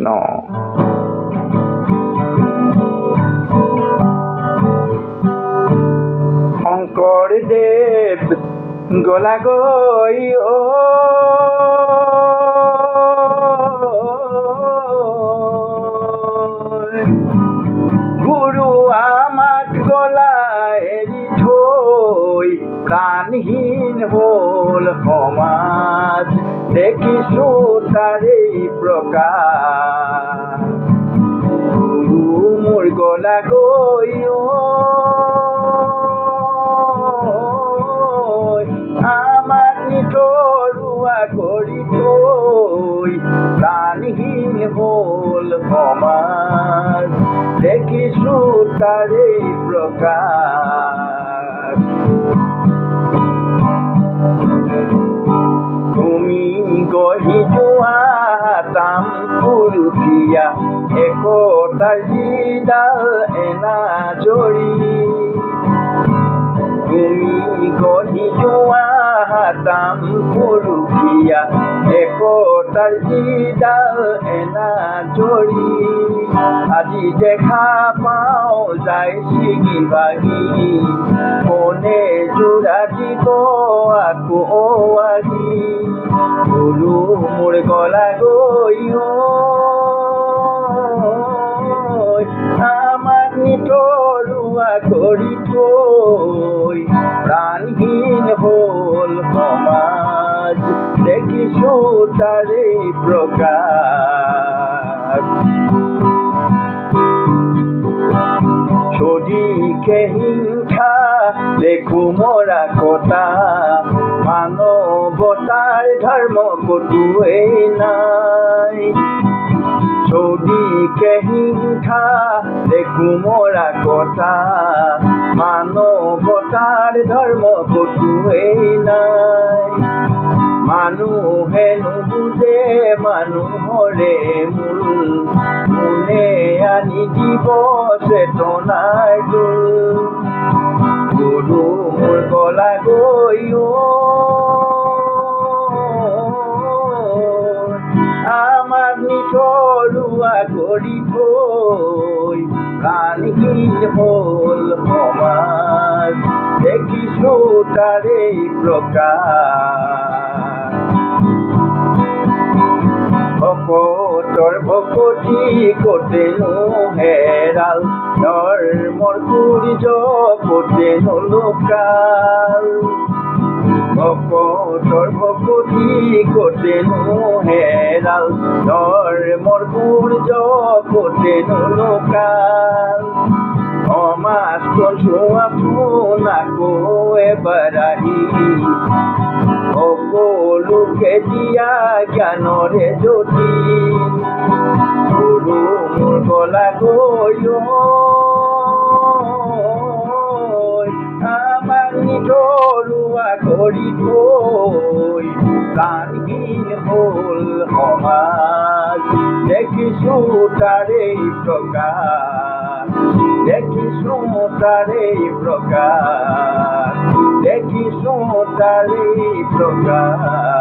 কৃষ্ণ। শংকৰদেৱ গলাগৈ গুৰু আমাক গলা এৰি থৈ প্ৰাণহীন হ'ল সমাজ, দেখিছো তাৰেই প্ৰকাশ। গুৰু মোৰ গলাগৈ আমাক নিথৰুৱা কৰি থৈ প্ৰাণহীন হ'ল সমাজ, দেখিছো তাৰেই প্ৰকাশ। তুমি গঢ়ি যোৱা তাম পুৰুষীয়া একতাৰ যিডাল এনাজৰী, তুমি গঢ়ি যোৱা তাম পুৰুষীয়া একতাৰ যিডাল এনাজৰী, আজি দেখা পাওঁ যায় ছিগি ভাগি, কোনে যোৰা দিব আকৌ আহি। গুৰু মোৰ গলাগৈ আমাক নিথৰুৱা কৰি থৈ প্ৰাণহীন হ'ল সমাজ, দেখিছো তাৰেই প্ৰকাশ। চদিকে হিংসা দেখো মৰা কটা, মানৱতাৰ ধৰ্ম কতোৱেই নাই। চদিকে হিংসা দেখো মৰা কটা, মানৱতাৰ ধৰ্ম কতোৱেই নাই। মানুহে নুবুজে মানুহৰে মূল, কোনে আনি দিব চেতনাৰ দোল। গুৰু মোৰ গলাগৈ আমাক নিথৰুৱা কৰি থৈ প্ৰাণহীন হ'ল সমাজ, দেখিছো তাৰেই প্ৰকাশ। ভকতৰ ভকতি কতেনো হেৰাল, ধৰ্মৰ সূৰ্য কতেনো লোকাল। ভকতৰ ভকতি কতেনো হেৰাল, ধৰ্মৰ সূৰ্য কতেনো লোকাল। সমাজখন চোৱাচোন আকৌ এবাৰ আহি, সকলোকে দিয়া জ্ঞানৰে জ্যোতি। গুৰু মোৰ গলাগৈ আমাক নিথৰুৱা কৰি থৈ প্ৰাণহীন হ'ল সমাজ, দেখিছো তাৰেই প্ৰকাশ, দেখিছো তাৰেই প্ৰকাশ, দেখিছো তাৰেই প্ৰকাশ।